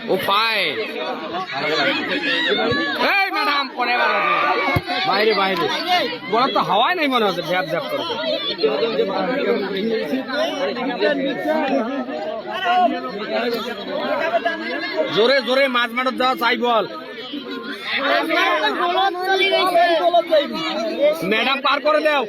ও পায় এই ম্যাডাম পরে বাইরে বাইরে বলার তো হাওয়াই নাই মনে হচ্ছে ঝ্যাপ ঝ্যাপ করে জোরে জোরে মাছ মারত যাওয়া চাই বল ম্যাডাম পার করে দাও।